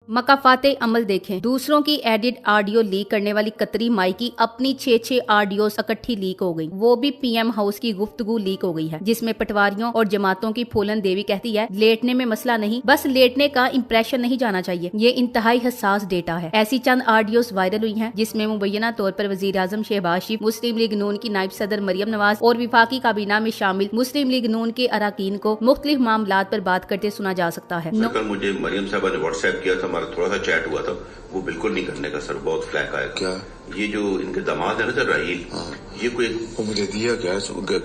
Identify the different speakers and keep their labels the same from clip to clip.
Speaker 1: मकाफाते अमल देखें। दूसरों की एडिट ऑडियो लीक करने वाली कतरी माई की अपनी 6 ऑडियोस इकट्ठी लीक हो गई, वो भी पीएम हाउस की गुफ्तगू लीक हो गई है, जिसमें पटवारियों और जमातों की फूलन देवी कहती है लेटने में मसला नहीं, बस लेटने का इंप्रेशन नहीं जाना चाहिए। ये इंतहाई हसास डेटा है। ऐसी चंद ऑडियोस वायरल हुई हैं जिसमें मुबैना तौर पर वजीर आजम शहबाज शरीफ, मुस्लिम लीग नून की नायब सदर मरियम नवाज और विफाकी काबीना में शामिल मुस्लिम लीग नून के अराकीन को मुख्तलिफ मामलात पर बात करते सुना जा सकता है।
Speaker 2: कल मुझे मरियम साहबा ने व्हाट्सएप किया था, हमारा थोड़ा सा चैट हुआ था, वो बिल्कुल नहीं करने का सर, बहुत फ्लैक आया। क्या ये जो इनके दामाद है ना सर राहील, ये कोई वो मुझे दिया क्या?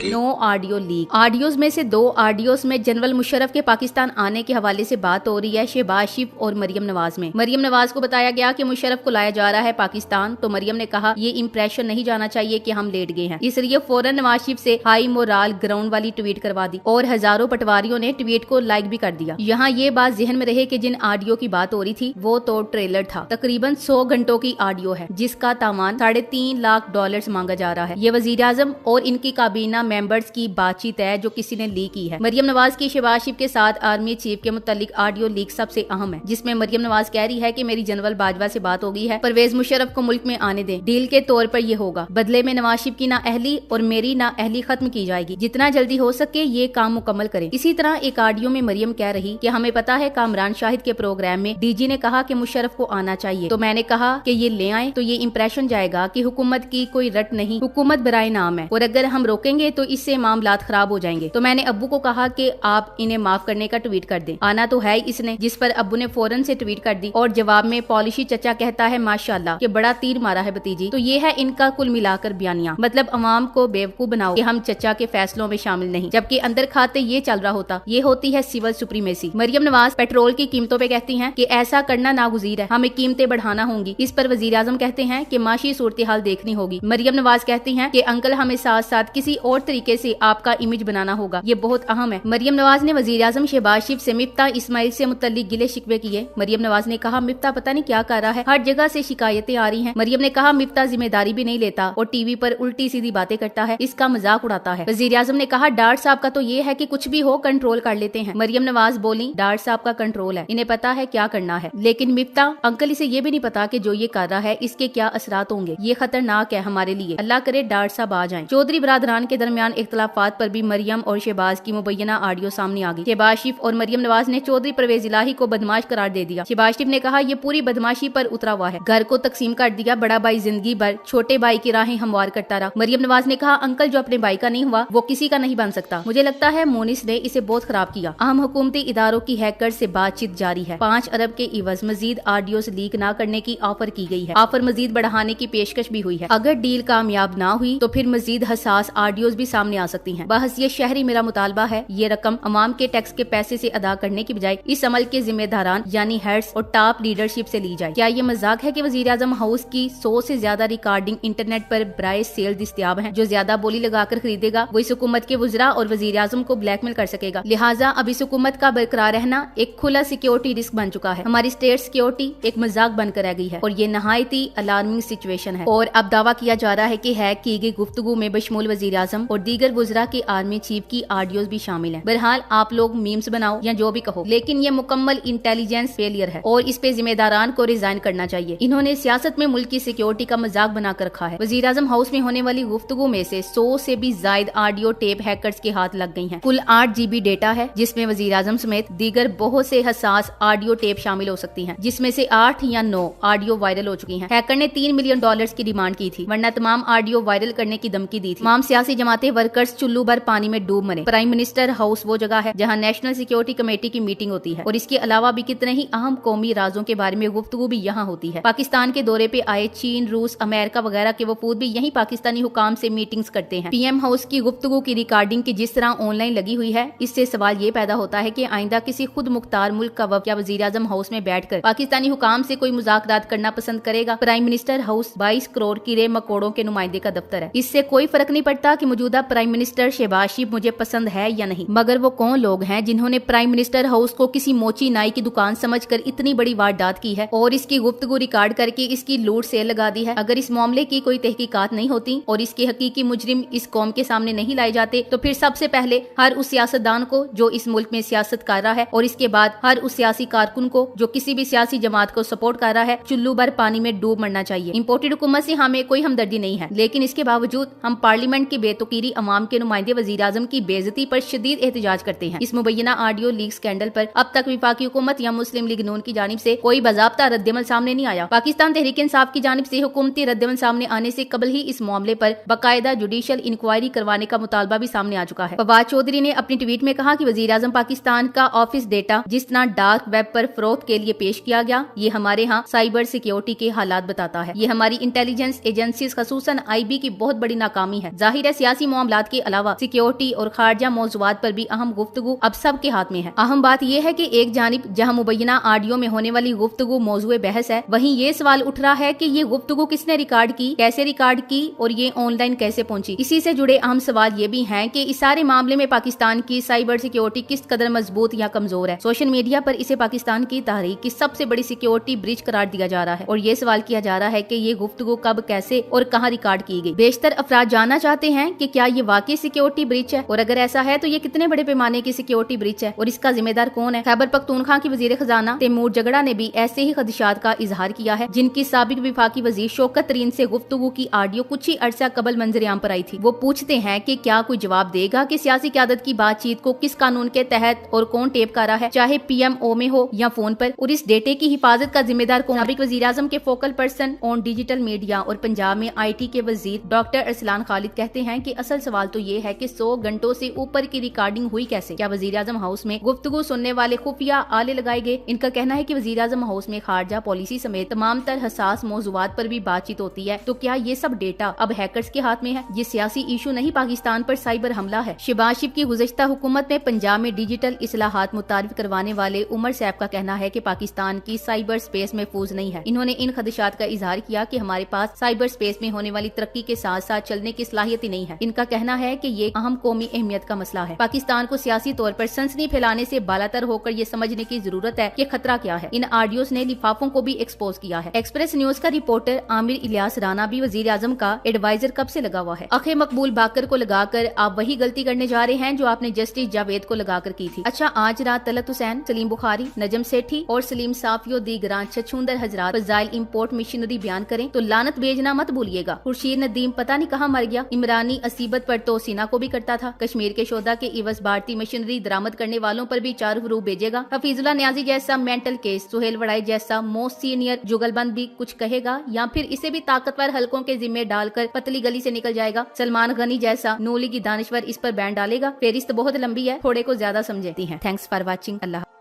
Speaker 1: No audio leak. ऑडियोज में से 2 ऑडियोज में जनरल मुशर्रफ के पाकिस्तान आने के हवाले से बात हो रही है शहबाज शरीफ और मरियम नवाज में। मरियम नवाज को बताया गया कि मुशर्रफ को लाया जा रहा है पाकिस्तान, तो मरियम ने कहा ये इंप्रेशन नहीं जाना चाहिए कि हम लेट गए हैं, इसलिए फौरन नवाज शरीफ से हाई मोराल ग्राउंड वाली ट्वीट करवा दी और हजारों पटवारियों ने ट्वीट को लाइक भी कर दिया। यहाँ ये बात जहन में रहे कि जिन ऑडियो की बात हो रही थी वो तो ट्रेलर था। तकरीबन 100 घंटों की ऑडियो है जिसका तामान $3.5 लाख मांगा जा रहा है। ये वजीर आजम और इनकी काबीना मेंबर्स की बातचीत है जो किसी ने लीक की है। मरियम नवाज की शहबाज शरीफ के साथ आर्मी चीफ के मुतालिक ऑडियो लीक सबसे अहम है, जिसमें मरियम नवाज कह रही है कि मेरी जनरल बाजवा से बात हो गई है, परवेज मुशर्रफ को मुल्क में आने दें, डील के तौर पर ये होगा, बदले में नवाज शरीफ की नाअहली और मेरी नाअहली खत्म की जाएगी, जितना जल्दी हो सके ये काम मुकम्मल करें। इसी तरह एक ऑडियो में मरियम कह रही कि हमें पता है कामरान शाहिद के प्रोग्राम में डीजी ने कहा कि मुशर्रफ को आना चाहिए, तो मैंने कहा कि ये ले आए तो ये इंप्रेशन जाएगा कि हुकूमत की कोई रट नहीं, हुकूमत बराए नाम है, और अगर हम रोकेंगे तो इससे मामलात खराब हो जाएंगे। तो मैंने अब्बू को कहा कि आप इन्हें माफ करने का ट्वीट कर दें, आना तो है इसने, जिस पर अब्बू ने फौरन से ट्वीट कर दी और जवाब में पॉलिशी चचा कहता है माशाल्लाह कि बड़ा तीर मारा है भतीजी। तो ये है इनका कुल मिलाकर बयानिया, मतलब अवाम को बेवकूफ बनाओ कि हम चचा के फैसलों में शामिल नहीं, जबकि अंदर खाते ये चल रहा होता। ये होती है civil supremacy. Maryam Nawaz petrol की कीमतों पे कहती हैं कि ऐसा करना नागुज़ीर है, हमें कीमतें बढ़ाना होंगी। इस पर वजीर आजम कहते हैं कि माशी सूरत हाल देखनी होगी। मरियम नवाज कहती हैं कि अंकल हमें साथ साथ किसी और तरीके से आपका इमेज बनाना होगा, ये बहुत अहम है। मरियम नवाज ने वजीर आजम शहबाज शरीफ से मिफ्ता इस्माइल से मुतल्लिक गिले शिकवे किए। मरियम नवाज ने कहा मिफ्ता पता नहीं क्या कर रहा है, हर जगह से शिकायतें आ रही हैं। मरियम ने कहा मिफ्ता जिम्मेदारी भी नहीं लेता और टीवी पर उल्टी सीधी बातें करता है, इसका मजाक उड़ाता है। वजीर आजम ने कहा डार साहब का तो ये है कि कुछ भी हो कंट्रोल कर लेते हैं। मरियम नवाज बोली डार साहब का कंट्रोल है, इन्हें पता है क्या करना है, लेकिन मिफ्ता अंकल इसे ये भी नहीं पता कि जो ये कर रहा है इसके क्या असरात होंगे, ये खतरनाक है हमारे लिए, अल्लाह करे डार साहब आ जाएं। चौधरी बरादरान के दरमियान इख्तलाफात पर भी मरियम और शहबाज की मुबैना ऑडियो सामने आ गई। शहबाज शरीफ और मरियम नवाज ने चौधरी परवेज इलाही को बदमाश करार दे दिया। शहबाज शरीफ ने कहा ये पूरी बदमाशी पर उतरा हुआ है, घर को तकसीम कर दिया, बड़ा भाई जिंदगी भर छोटे भाई की राहें हमवार करता रहा। मरियम नवाज ने कहा अंकल जो अपने भाई का नहीं हुआ वो किसी का नहीं बन सकता, मुझे लगता है मोनिस ने इसे बहुत खराब किया। अहम हुकूमती इदारों की हैकर से बातचीत जारी है। 5 अरब के इवज मजीद ऑडियोस लीक न करने की ऑफर की गई है। ऑफर मजीद बढ़ाने की पेशकश भी हुई है। अगर डील कामयाब ना हुई तो फिर मजीद हसास ऑडियोस भी सामने आ सकती हैं। बहस ये शहरी मेरा मुतालबा है, ये रकम अवाम के टैक्स के पैसे से अदा करने की बजाय इस अमल के जिम्मेदारान यानी हेड्स और टॉप लीडरशिप से ली जाए। क्या ये मजाक है कि वजीर आजम हाउस की 100 से ज्यादा रिकॉर्डिंग इंटरनेट पर बराए सेल दस्तियाब है, जो ज्यादा बोली लगाकर खरीदेगा वो इस हुकूमत के वज़रा और वजीर आजम को ब्लैकमेल कर सकेगा। लिहाजा अब इस हुकूमत का बरकरार रहना एक खुला सिक्योरिटी रिस्क बन चुका है। हमारी स्टेट सिक्योरिटी एक मजाक बनकर रह गई है और ये नहायत ही अलार्मिंग सिचुएशन है। और अब दावा किया जा रहा है कि हैक की गई गुफ्तगू में बशमूल वजीर आजम और दीगर वज़रा के आर्मी चीफ की ऑडियोज भी शामिल है। बहरहाल आप लोग मीम्स बनाओ या जो भी कहो, लेकिन ये मुकम्मल इंटेलिजेंस फेलियर है और इस पे जिम्मेदारान को रिजाइन करना चाहिए। इन्होंने सियासत में मुल्क की सिक्योरिटी का मजाक बनाकर रखा है। वजीर आजम हाउस में होने वाली गुफ्तगू में से 100 से भी ज्यादा ऑडियो टेप हैकर्स के हाथ लग गई हैं। कुल 8 GB डेटा है जिसमें वजीर आजम समेत दीगर बहुत से हसास ऑडियो टेप शामिल हो सकती हैं, जिसमें से 8 या 9 ऑडियो वायरल हो चुकी हैं। हैकर ने $3 मिलियन की डिमांड की थी, वरना तमाम ऑडियो वायरल करने की धमकी दी थी। तमाम सियासी जमातें वर्कर्स चुल्लू भर पानी में डूब मरे। प्राइम मिनिस्टर हाउस वो जगह है जहाँ नेशनल सिक्योरिटी कमेटी की मीटिंग होती है और इसके अलावा भी कितने ही अहम कौमी राजों के बारे में गुफ्तगू भी यहाँ होती है। पाकिस्तान के दौरे पे आए चीन, रूस, अमेरिका वगैरह के वफूद भी यही पाकिस्तानी हुकाम से मीटिंग्स करते हैं। पीएम हाउस की गुफ्तगू की रिकॉर्डिंग की जिस तरह ऑनलाइन लगी हुई है, इससे सवाल ये पैदा होता है कि आइंदा किसी खुद मुख्तार मुल्क का वफ़द या वजीर आजम हाउस में बैठकर पाकिस्तानी हुकाम से कोई मुज़ाकरात करना पसंद करेगा। प्राइम मिनिस्टर हाउस 22 करोड़ कीड़े मकोड़ों के नुमाइंदे का दफ्तर है। इससे कोई फर्क नहीं पड़ता कि मौजूदा प्राइम मिनिस्टर शहबाज शरीफ मुझे पसंद है या नहीं, मगर वो कौन लोग हैं जिन्होंने प्राइम मिनिस्टर हाउस को किसी मोची नाई की दुकान समझकर इतनी बड़ी वारदात की है और इसकी गुफ्तगू रिकॉर्ड करके इसकी लूट सेल लगा दी है। अगर इस मामले की कोई तहकीकात नहीं होती और इसके हकीकी मुजरिम इस कौम के सामने नहीं लाए जाते तो फिर सबसे पहले हर उस सियासतदान को जो इस मुल्क में सियासत कर रहा है और इसके बाद हर उस सियासी कारकुन को जो किसी भी सियासी जमात को सपोर्ट कर रहा है चुल्लू भर पानी में डूब मरना चाहिए। इम्पोर्टेड हुकूमत से हमें कोई हमदर्दी नहीं है, लेकिन इसके बावजूद हम पार्लियामेंट की बेतुकीरी अवाम के नुमाइंदे वजीर आजम की बेइज्जती पर शदीद एहतजाज करते हैं। इस मुबैना ऑडियो लीक स्कैंडल पर अब तक विफाकी हुकूमत या मुस्लिम लीग नून की जानिब से कोई बाज़ाब्ता रद्दअमल सामने नहीं आया। पाकिस्तान तहरीक इंसाफ की जानिब से हुकूमती रद्दअमल सामने आने से कबल ही इस मामले पर बाकायदा जुडिशल इंक्वायरी करवाने का मुतालबा भी सामने आ चुका है। फवाद चौधरी ने अपनी ट्वीट में कहा कि वजीर आजम पाकिस्तान का ऑफिस डेटा जिस तरह डार्क वेब पर फरोख्त के लिए पेश किया गया, ये हमारे यहाँ साइबर सिक्योरिटी के हालात बताता है। ये हमारी इंटेलिजेंस एजेंसीज खसूसन IB की बहुत बड़ी नाकामी है। जाहिर है सियासी मामलात के अलावा सिक्योरिटी और खारजा मौज़ूआत पर भी अहम गुफ्तगू अब सब के हाथ में है। अहम बात यह है कि एक जानिब जहाँ मुबैना ऑडियो में होने वाली गुफ्तगू मौजूए बहस है, वहीं ये सवाल उठ रहा है कि ये गुफ्तगू किसने रिकॉर्ड की, कैसे रिकॉर्ड की और ये ऑनलाइन कैसे पहुंची। इसी से जुड़े अहम सवाल ये भी हैं कि इस सारे मामले में पाकिस्तान की साइबर सिक्योरिटी किस कदर मजबूत या कमजोर है। सोशल मीडिया पर इसे पाकिस्तान की तहरीक की सबसे बड़ी सिक्योरिटी ब्रीच करार दिया जा रहा है और ये सवाल किया जा रहा है कि ये गुफ्तगू कब, कैसे और कहाँ रिकॉर्ड की गई। बेशतर अफराद जानना चाहते हैं कि क्या ये वाकई सिक्योरिटी ब्रीच है और अगर ऐसा है तो ये कितने बड़े पैमाने की सिक्योरिटी ब्रीच है और इसका जिम्मेदार कौन है। खैबर पख्तूनख्वा की वजीर खजाना तैमूर जगड़ा ने भी ऐसे ही खदशात का इजहार किया है, जिनकी साबिक विफाकी वजीर शौकत तरीन से गुफ्तगू की ऑडियो कुछ ही अरसा कबल मंजर-ए-आम पर आई थी। वो पूछते हैं कि क्या कोई जवाब देगा कि सियासी क़यादत की बातचीत को किस कानून के तहत और कौन टेप कर रहा है, चाहे PMO में हो या फोन पर, और इस डेटे की हिफाजत का जिम्मेदार कौन। साबिक वजीर आजम के focal person on digital media और पंजाब में IT के वजीर डॉक्टर अरसलान खालिद कहते हैं कि असल सवाल तो ये है कि 100 घंटों से ऊपर की रिकॉर्डिंग हुई कैसे। क्या वजीर आजम हाउस में गुफ्तगू सुनने वाले खुफिया आले लगाए गए। इनका कहना है कि वजीर आजम हाउस में खारजा पॉलिसी समेत तमाम तर हसास मौजूआत पर भी बातचीत होती है, तो क्या ये सब डेटा अब हैकर्स के हाथ में है। ये सियासी इशू नहीं, पाकिस्तान पर साइबर हमला है। शहबाज शरीफ की गुज़श्ता हुकूमत में पंजाब में डिजिटल इस्लाहात मुतारिफ करवाने वाले उमर साहब का कहना है कि पाकिस्तान की साइबर स्पेस महफूज नहीं है। इन्होंने इन खदशात का इजहार किया कि हमारे पास साइबर स्पेस में होने वाली तरक्की के साथ साथ चलने की सलाहियत ही नहीं है। इनका कहना है कि ये अहम कौमी अहमियत का मसला है। पाकिस्तान को सियासी तौर पर सनसनी फैलाने से बालातर होकर ये समझने की जरूरत है कि खतरा क्या है। इन ऑडियोज ने लिफाफों को भी एक्सपोज किया है। एक्सप्रेस न्यूज का रिपोर्टर आमिर इलियास राना भी वजीर आजम का एडवाइजर कब से लगा हुआ है। अखे मकबूल बाकर को लगाकर आप वही गलती करने जा रहे हैं जो आपने जस्टिस जावेद को लगाकर की थी। अच्छा, आज रात तलत हुसैन, सलीम बुखारी, नजम सेठी और सलीम साफियो दीगरान छछूंदर हजरात फजाइल इंपोर्ट मिशनरी बयान करें तो लानत भेजना मत भूलिएगा। खुर्शीद नदीम पता नहीं कहाँ मर गया। इमरानी असीबत पर तो सीना को भी करता था। कश्मीर के शोधा के इवज भारतीय मशीनरी दरामद करने वालों पर भी 4 फरूब भेजेगा। हफीजुल्लाह न्याजी जैसा मेंटल केस, सुहेल वड़ाई जैसा मोस्ट सीनियर जुगलबंद भी कुछ कहेगा या फिर इसे भी ताकतवर हलकों के जिम्मे डालकर पतली गली से निकल जाएगा। सलमान गनी जैसा नूली की दानश्वर इस पर बैन डालेगा। फेरिस्त बहुत लंबी है, थोड़े को ज्यादा समझती है। Thanks for watching. अल्लाह।